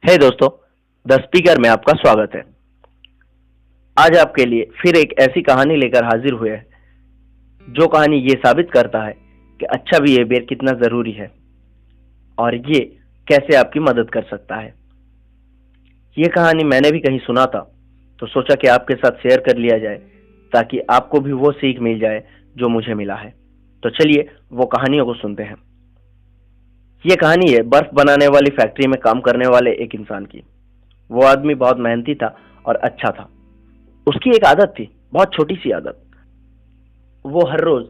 हे दोस्तों, the speaker में आपका स्वागत है। आज आपके लिए फिर एक ऐसी कहानी लेकर हाजिर हुए हैं जो कहानी ये साबित करता है कि अच्छा बिहेवियर कितना जरूरी है और ये कैसे आपकी मदद कर सकता है। ये कहानी मैंने भी कहीं सुना था, तो सोचा कि आपके साथ शेयर कर लिया जाए ताकि आपको भी वो सीख मिल जाए जो मुझे मिला है। तो चलिए वो कहानियों को सुनते हैं। ये कहानी है बर्फ बनाने वाली फैक्ट्री में काम करने वाले एक इंसान की। वो आदमी बहुत मेहनती था और अच्छा था। उसकी एक आदत थी, बहुत छोटी सी आदत। वो हर रोज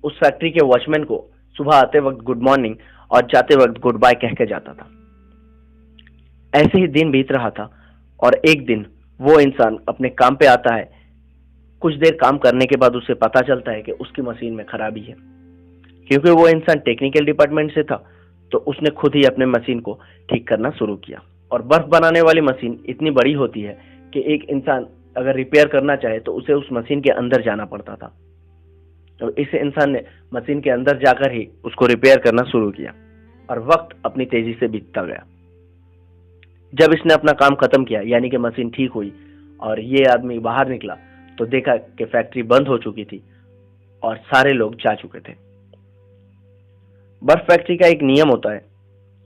उस फैक्ट्री के वॉचमैन को सुबह आते वक्त गुड मॉर्निंग और जाते वक्त गुड बाय कह के जाता था। ऐसे ही दिन बीत रहा था और एक दिन वो इंसान अपने काम पे आता है। कुछ देर काम करने के बाद उसे पता चलता है कि उसकी मशीन में खराबी है। क्योंकि वो इंसान टेक्निकल डिपार्टमेंट से था, तो उसने खुद ही अपने मशीन को ठीक करना शुरू किया। और बर्फ बनाने वाली मशीन इतनी बड़ी होती है कि एक इंसान अगर रिपेयर करना चाहे तो उसे उस मशीन के अंदर जाना पड़ता था। तो इस इंसान ने मशीन के अंदर जाकर ही उसको रिपेयर करना शुरू किया और वक्त अपनी तेजी से बीतता गया। जब इसने अपना काम खत्म किया, यानी कि मशीन ठीक हुई और ये आदमी बाहर निकला, तो देखा कि फैक्ट्री बंद हो चुकी थी और सारे लोग जा चुके थे। बर्फ फैक्ट्री का एक नियम होता है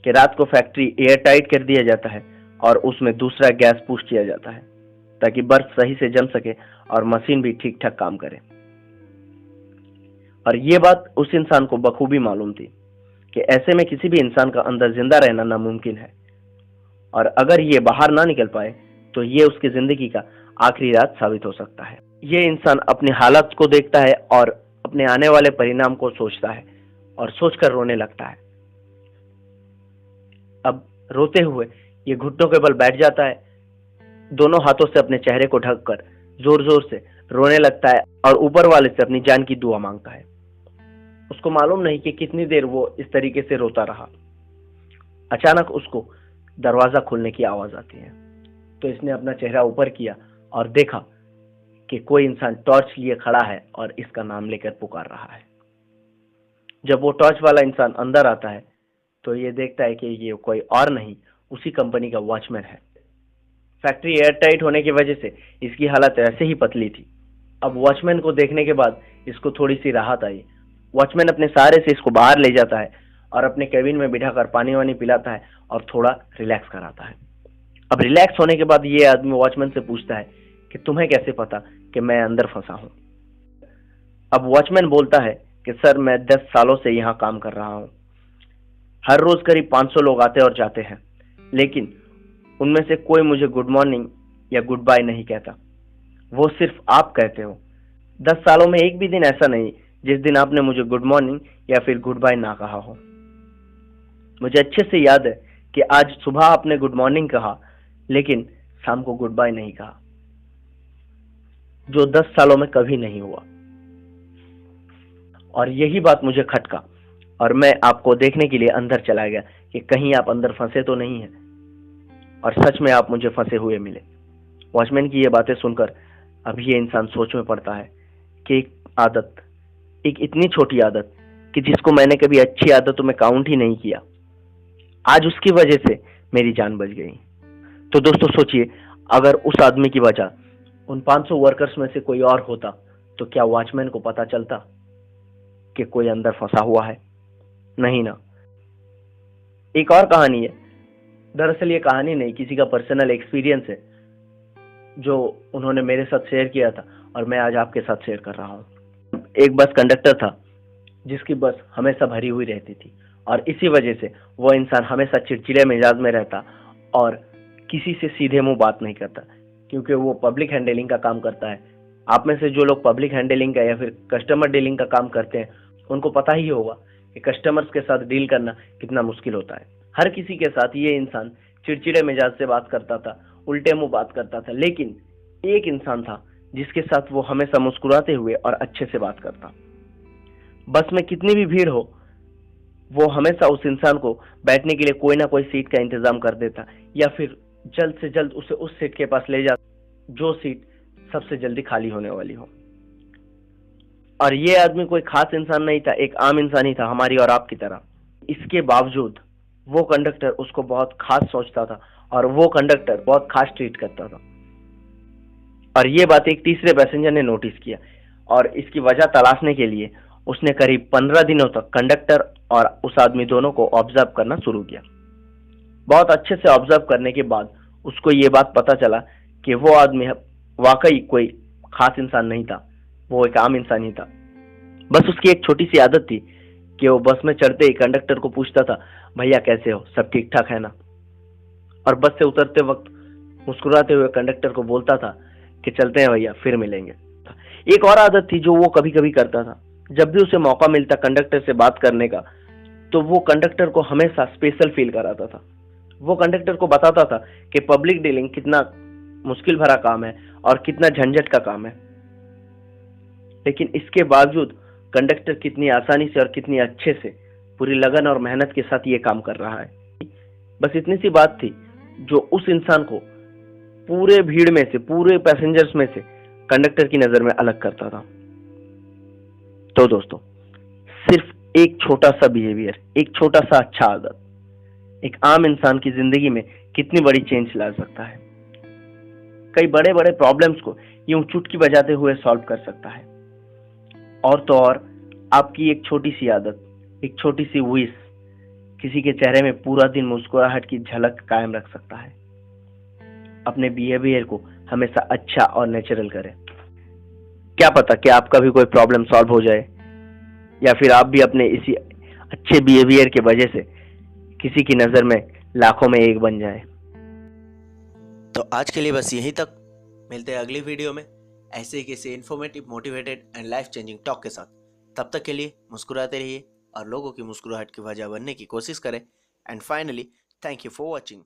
कि रात को फैक्ट्री एयर टाइट कर दिया जाता है और उसमें दूसरा गैस पुश किया जाता है ताकि बर्फ सही से जम सके और मशीन भी ठीक ठाक काम करे। और ये बात उस इंसान को बखूबी मालूम थी कि ऐसे में किसी भी इंसान का अंदर जिंदा रहना नामुमकिन है और अगर ये बाहर ना निकल पाए तो ये उसकी जिंदगी का आखिरी रात साबित हो सकता है। ये इंसान अपनी हालत को देखता है और अपने आने वाले परिणाम को सोचता है और सोचकर रोने लगता है। अब रोते हुए ये घुटनों के बल बैठ जाता है, दोनों हाथों से अपने चेहरे को ढककर जोर जोर से रोने लगता है और ऊपर वाले से अपनी जान की दुआ मांगता है। उसको मालूम नहीं कि कितनी देर वो इस तरीके से रोता रहा। अचानक उसको दरवाजा खुलने की आवाज आती है, तो इसने अपना चेहरा ऊपर किया और देखा कि कोई इंसान टॉर्च लिए खड़ा है और इसका नाम लेकर पुकार रहा है। जब वो टॉर्च वाला इंसान अंदर आता है तो ये देखता है कि ये कोई और नहीं, उसी कंपनी का वॉचमैन है। फैक्ट्री एयर टाइट होने की वजह से इसकी हालत ऐसे ही पतली थी। अब वॉचमैन को देखने के बाद इसको थोड़ी सी राहत आई। वॉचमैन अपने सहारे से इसको बाहर ले जाता है और अपने केबिन में बिठाकर पानी वानी पिलाता है और थोड़ा रिलैक्स कराता है। अब रिलैक्स होने के बाद ये आदमी वॉचमैन से पूछता है कि तुम्हें कैसे पता कि मैं अंदर फंसा हूं। अब वॉचमैन बोलता है कि सर, मैं 10 सालों से यहाँ काम कर रहा हूँ। हर रोज करीब 500 लोग आते और जाते हैं, लेकिन उनमें से कोई मुझे गुड मॉर्निंग या गुड बाय नहीं कहता। वो सिर्फ आप कहते हो। 10 सालों में एक भी दिन ऐसा नहीं जिस दिन आपने मुझे गुड मॉर्निंग या फिर गुड बाय ना कहा हो। मुझे अच्छे से याद है कि आज सुबह आपने गुड मॉर्निंग कहा, लेकिन शाम को गुड बाय नहीं कहा, जो 10 सालों में कभी नहीं हुआ। और यही बात मुझे खटका और मैं आपको देखने के लिए अंदर चला गया कि कहीं आप अंदर फंसे तो नहीं हैं। और सच में आप मुझे फंसे हुए मिले। वॉचमैन की ये बातें सुनकर अब ये इंसान सोच में पड़ता है कि एक आदत, एक इतनी छोटी आदत कि जिसको मैंने कभी अच्छी आदतों में काउंट ही नहीं किया, आज उसकी वजह से मेरी जान बच गई। तो दोस्तों सोचिए, अगर उस आदमी की वजह उन 500 वर्कर्स में से कोई और होता तो क्या वॉचमैन को पता चलता कि कोई अंदर फंसा हुआ है? नहीं ना। एक और कहानी है। दरअसल ये कहानी नहीं, किसी का पर्सनल एक्सपीरियंस है जो उन्होंने मेरे साथ शेयर किया था और मैं आज आपके साथ शेयर कर रहा हूँ। एक बस कंडक्टर था जिसकी बस हमेशा भरी हुई रहती थी और इसी वजह से वो इंसान हमेशा चिड़चिड़े मिजाज में रहता और किसी से सीधे मुंह बात नहीं करता, क्योंकि वो पब्लिक हैंडलिंग का काम करता है। आप में से जो लोग पब्लिक हैंडलिंग का या फिर कस्टमर डीलिंग का काम करते हैं उनको पता ही होगा कि कस्टमर्स के साथ डील करना कितना मुश्किल होता है। हर किसी के साथ ये इंसान चिड़चिड़े मिजाज से बात करता था, उल्टे मुंह बात करता था, लेकिन एक इंसान था जिसके साथ वो हमेशा मुस्कुराते हुए और अच्छे से बात करता। बस में कितनी भी भीड़ हो, वो हमेशा उस इंसान को बैठने के लिए कोई ना कोई सीट का इंतजाम कर देता या फिर जल्द से जल्द उसे उस सीट के पास ले जाता जो सीट सबसे जल्दी खाली होने वाली हो। और ये आदमी कोई खास इंसान नहीं था, एक आम इंसान ही था, हमारी और आपकी तरह। इसके बावजूद वो कंडक्टर उसको बहुत खास सोचता था और वो कंडक्टर बहुत खास ट्रीट करता था। और ये बात एक तीसरे पैसेंजर ने नोटिस किया और इसकी वजह तलाशने के लिए उसने करीब 15 दिनों तक कंडक्टर और उस आदमी दोनों को ऑब्जर्व करना शुरू किया। बहुत अच्छे से ऑब्जर्व करने के बाद उसको ये बात पता चला कि वो आदमी वाकई कोई खास इंसान नहीं था, वो एक आम इंसान ही था। बस उसकी एक छोटी सी आदत थी कि वो बस में चढ़ते ही कंडक्टर को पूछता था, भैया कैसे हो, सब ठीक ठाक है ना। और बस से उतरते वक्त मुस्कुराते हुए कंडक्टर को बोलता था कि चलते हैं भैया, फिर मिलेंगे। एक और आदत थी जो वो कभी कभी करता था। जब भी उसे मौका मिलता कंडक्टर से बात करने का, तो वो कंडक्टर को हमेशा स्पेशल फील कराता था। वो कंडक्टर को बताता था कि पब्लिक डीलिंग कितना मुश्किल भरा काम है और कितना झंझट का काम है, लेकिन इसके बावजूद कंडक्टर कितनी आसानी से और कितनी अच्छे से पूरी लगन और मेहनत के साथ ये काम कर रहा है। बस इतनी सी बात थी जो उस इंसान को पूरे भीड़ में से, पूरे पैसेंजर्स में से कंडक्टर की नजर में अलग करता था। तो दोस्तों, सिर्फ एक छोटा सा बिहेवियर, एक छोटा सा अच्छा आदत एक आम इंसान की जिंदगी में कितनी बड़ी चेंज ला सकता है। कई बड़े बड़े प्रॉब्लम्स को यूं चुटकी बजाते हुए सॉल्व कर सकता है। और तो और आपकी एक छोटी सी आदत, एक छोटी सी विश किसी के चेहरे में पूरा दिन मुस्कुराहट की झलक कायम रख सकता है। अपने बिहेवियर को हमेशा अच्छा और नेचुरल करें। क्या पता कि आपका भी कोई प्रॉब्लम सॉल्व हो जाए, या फिर आप भी अपने इसी अच्छे बिहेवियर के वजह से किसी की नजर में लाखों में एक बन जाए। तो आज के लिए बस यहीं तक। मिलते हैं अगली वीडियो में ऐसे ही किसी informative, motivated and life changing talk के साथ। तब तक के लिए मुस्कुराते रहिए और लोगों की मुस्कुराहट की वजह बनने की कोशिश करें। And finally, thank you for watching.